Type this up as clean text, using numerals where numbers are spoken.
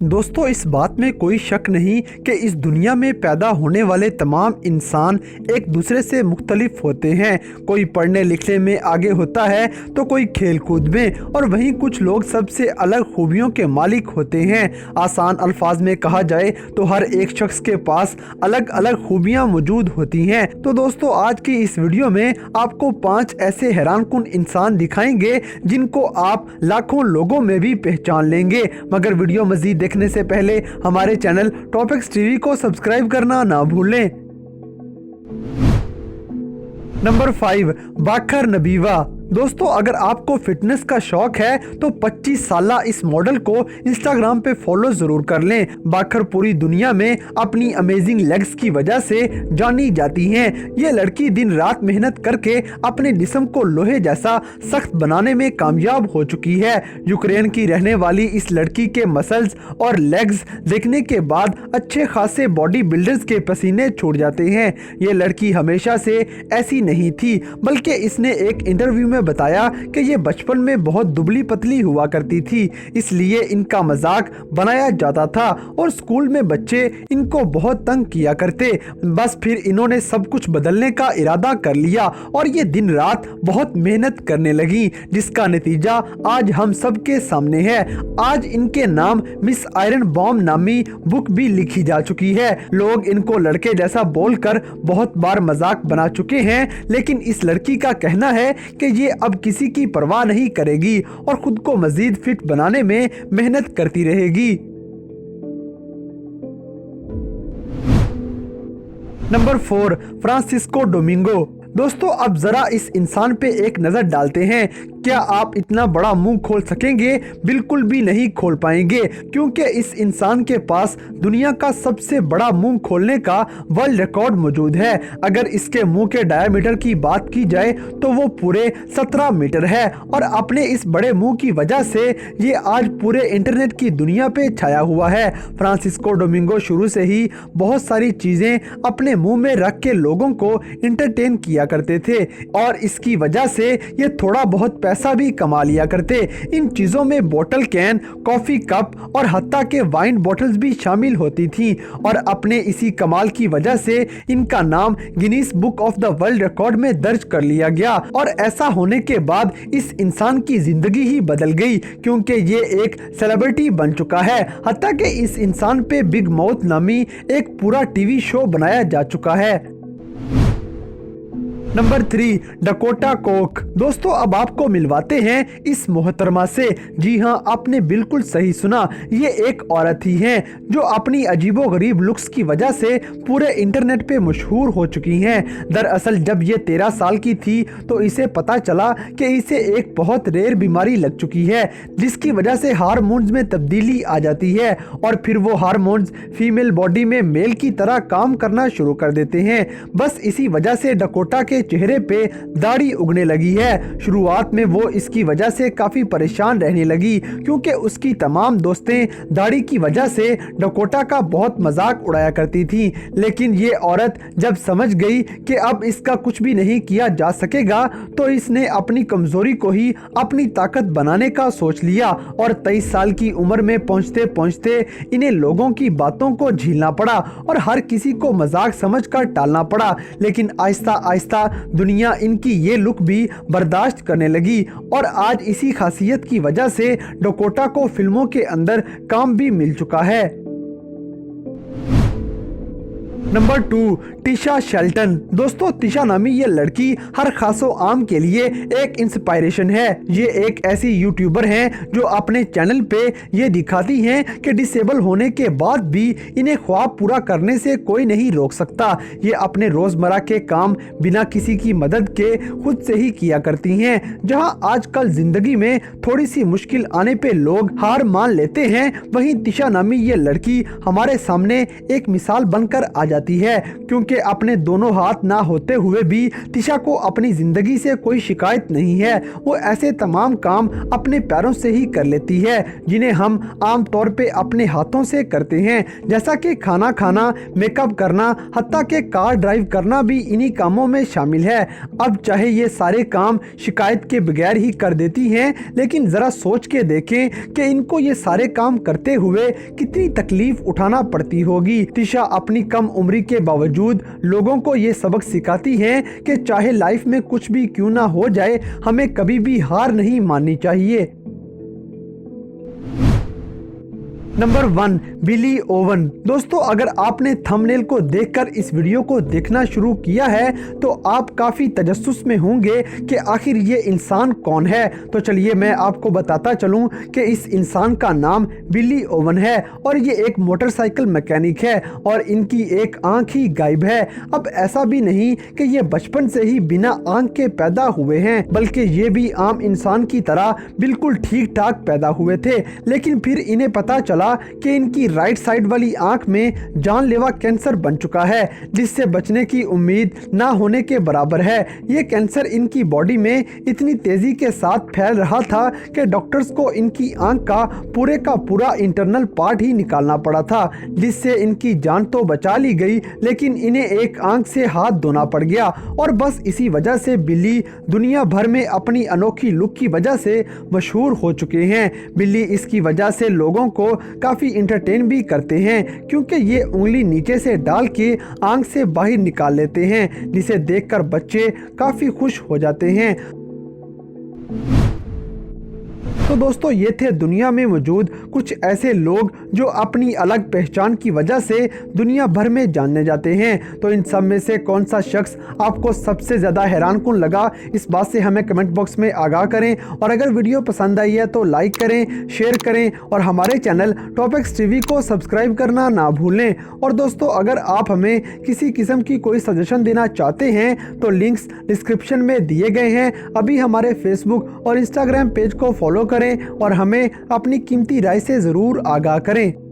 दोस्तों, इस बात में कोई शक नहीं कि इस दुनिया में पैदा होने वाले तमाम इंसान एक दूसरे से मुख्तलिफ होते हैं। कोई पढ़ने लिखने में आगे होता है तो कोई खेल कूद में, और वहीं कुछ लोग सबसे अलग खूबियों के मालिक होते हैं। आसान अल्फाज में कहा जाए तो हर एक शख्स के पास अलग अलग खूबियाँ मौजूद होती हैं। तो दोस्तों, आज की इस वीडियो में आपको 5 ऐसे हैरानकुन इंसान दिखाएंगे जिनको आप लाखों लोगों में भी पहचान लेंगे। मगर वीडियो मजीद देखने से पहले हमारे चैनल टॉपिक्स टीवी को सब्सक्राइब करना ना भूलें। नंबर 5, बाखर नबीवा। दोस्तों, अगर आपको फिटनेस का शौक है तो 25 साला इस मॉडल को इंस्टाग्राम पे फॉलो जरूर कर लें। बाखर पूरी दुनिया में अपनी अमेजिंग लेग्स की वजह से जानी जाती हैं। ये लड़की दिन रात मेहनत करके अपने जिस्म को लोहे जैसा सख्त बनाने में कामयाब हो चुकी है। यूक्रेन की रहने वाली इस लड़की के मसल्स और लेग्स देखने के बाद अच्छे खासे बॉडी बिल्डर्स के पसीने छूट जाते हैं। ये लड़की हमेशा से ऐसी नहीं थी, बल्कि इसने एक इंटरव्यू में बताया कि ये बचपन में बहुत दुबली पतली हुआ करती थी, इसलिए इनका मजाक बनाया जाता था और स्कूल में बच्चे इनको बहुत तंग किया करते। बस फिर इन्होंने सब कुछ बदलने का इरादा कर लिया और ये दिन रात बहुत मेहनत करने लगी, जिसका नतीजा आज हम सबके सामने है। आज इनके नाम मिस आयरन बॉम्ब नामी बुक भी लिखी जा चुकी है। लोग इनको लड़के जैसा बोलकर बहुत बार मजाक बना चुके हैं, लेकिन इस लड़की का कहना है कि ये अब किसी की परवाह नहीं करेगी और खुद को मजीद फिट बनाने में मेहनत करती रहेगी। Number 4, Francisco Domingo. दोस्तों, अब जरा इस इंसान पे एक नजर डालते हैं। क्या आप इतना बड़ा मुंह खोल सकेंगे? बिल्कुल भी नहीं खोल पाएंगे, क्योंकि इस इंसान के पास दुनिया का सबसे बड़ा मुंह खोलने का वर्ल्ड रिकॉर्ड मौजूद है। अगर इसके मुंह के डायमीटर की बात की जाए तो वो पूरे 17 मीटर है, और अपने इस बड़े मुंह की वजह से ये आज पूरे इंटरनेट की दुनिया पे छाया हुआ है। फ्रांसिस्को डोमिंगो शुरू से ही बहुत सारी चीजें अपने मुंह में रख के लोगों को इंटरटेन किया करते थे, और इसकी वजह से ये थोड़ा बहुत पैसा भी कमा लिया करते। इन चीजों में बोतल कैन, कॉफी कप और हत्ता के वाइन बॉटल्स भी शामिल होती थी, और अपने इसी कमाल की वजह से इनका नाम Guinness book of the world record में दर्ज कर लिया गया। और ऐसा होने के बाद इस इंसान की जिंदगी ही बदल गई, क्योंकि ये एक सेलिब्रिटी बन चुका है। हत्ता कि इस इंसान पे बिग माउथ नामी एक पूरा टीवी शो बनाया जा चुका है। Number 3, Dakota Coke. दोस्तों, अब आपको मिलवाते हैं इस मोहतरमा से। जी हाँ, आपने बिल्कुल सही सुना, ये एक औरत ही है जो अपनी अजीबोगरीब लुक्स की वजह से पूरे इंटरनेट पे मशहूर हो चुकी हैं। दरअसल जब ये 13 साल की थी तो इसे पता चला कि इसे एक बहुत रेयर बीमारी लग चुकी है, जिसकी वजह से हार्मोन्स में तब्दीली आ जाती है, और फिर वो हार्मोन्स फीमेल बॉडी में मेल की तरह काम करना शुरू कर देते हैं। बस इसी वजह से डकोटा के चेहरे पे दाढ़ी उगने लगी है। शुरुआत में वो इसकी वजह से काफी परेशान रहने लगी, क्योंकि उसकी तमाम दोस्तें दाढ़ी की वजह से डकोटा का बहुत मजाक उड़ाया करती थी। लेकिन ये औरत जब समझ गई कि अब इसका कुछ भी नहीं किया जा सकेगा, तो इसने अपनी कमजोरी को ही अपनी ताकत बनाने का सोच लिया, और 23 साल की उम्र में पहुंचते पहुंचते इन्हें लोगों की बातों को झेलना पड़ा और हर किसी को मजाक समझकर टालना पड़ा। लेकिन आहिस्ता आहिस्ता दुनिया इनकी ये लुक भी बर्दाश्त करने लगी, और आज इसी खासियत की वजह से डकोटा को फिल्मों के अंदर काम भी मिल चुका है। Number 2, Tisha Shelton. दोस्तों, टिशा नामी ये लड़की हर खासो आम के लिए एक इंस्पायरेशन है। ये एक ऐसी यूट्यूबर हैं जो अपने चैनल पे ये दिखाती हैं कि डिसेबल होने के बाद भी इन्हें ख्वाब पूरा करने से कोई नहीं रोक सकता। ये अपने रोजमर्रा के काम बिना किसी की मदद के खुद से ही किया करती हैं। जहां आजकल जिंदगी में थोड़ी सी मुश्किल आने पे लोग हार मान लेते हैं, वहीं टिशा नामी ये लड़की हमारे सामने एक मिसाल बनकर आ जाती जाती है, क्योंकि अपने दोनों हाथ ना होते हुए भी तिशा को अपनी जिंदगी से कोई शिकायत नहीं है। वो ऐसे तमाम काम अपने पैरों से ही कर लेती है जिन्हें हम आम तौर पे अपने हाथों से करते हैं, जैसा कि खाना खाना, मेकअप करना, हत्ता के कार ड्राइव करना भी इन्हीं कामों में शामिल है। अब चाहे ये सारे काम शिकायत के बगैर ही कर देती हैं, लेकिन जरा सोच के देखें कि इनको ये सारे काम करते हुए कितनी तकलीफ उठाना पड़ती होगी। तिशा अपनी कम उम्र के बावजूद लोगों को ये सबक सिखाती है कि चाहे लाइफ में कुछ भी क्यों ना हो जाए, हमें कभी भी हार नहीं माननी चाहिए। नंबर 1, बिली ओवन। दोस्तों, अगर आपने थंबनेल को देखकर इस वीडियो को देखना शुरू किया है तो आप काफी तजस्सुस में होंगे कि आखिर ये इंसान कौन है। तो चलिए मैं आपको बताता चलूं कि इस इंसान का नाम बिली ओवन है और ये एक मोटरसाइकिल मैकेनिक है और इनकी एक आंख ही गायब है। अब ऐसा भी नहीं कि ये बचपन से ही बिना आंख के पैदा हुए हैं, बल्कि ये भी आम इंसान की तरह बिल्कुल ठीक ठाक पैदा हुए थे, लेकिन फिर इन्हें पता चला कि इनकी राइट साइड वाली आंख में जानलेवा कैंसर बन चुका है, जिससे बचने की उम्मीद ना होने के बराबर है। ये कैंसर इनकी बॉडी में इतनी तेजी के साथ फैल रहा था कि डॉक्टर्स को इनकी आंख का पूरा इंटरनल पार्ट ही निकालना पड़ा था, जिससे इनकी जान तो बचा ली गई, लेकिन इन्हें एक आंख से हाथ धोना पड़ गया। और बस इसी वजह से बिल्ली दुनिया भर में अपनी अनोखी लुक की वजह से मशहूर हो चुके हैं। बिल्ली इसकी वजह से लोगों को काफी इंटरटेन भी करते हैं, क्योंकि ये उंगली नीचे से डाल के आंख से बाहर निकाल लेते हैं, जिसे देखकर बच्चे काफी खुश हो जाते हैं। तो दोस्तों, ये थे दुनिया में मौजूद कुछ ऐसे लोग जो अपनी अलग पहचान की वजह से दुनिया भर में जाने जाते हैं। तो इन सब में से कौन सा शख्स आपको सबसे ज़्यादा हैरानकुन लगा, इस बात से हमें कमेंट बॉक्स में आगाह करें। और अगर वीडियो पसंद आई है तो लाइक करें, शेयर करें और हमारे चैनल टॉपिक्स टीवी को सब्सक्राइब करना ना भूलें। और दोस्तों, अगर आप हमें किसी किस्म की कोई सजेशन देना चाहते हैं तो लिंक्स डिस्क्रिप्शन में दिए गए हैं। अभी हमारे फेसबुक और इंस्टाग्राम पेज को फॉलो करें और हमें अपनी कीमती राय से ज़रूर आगाह करें।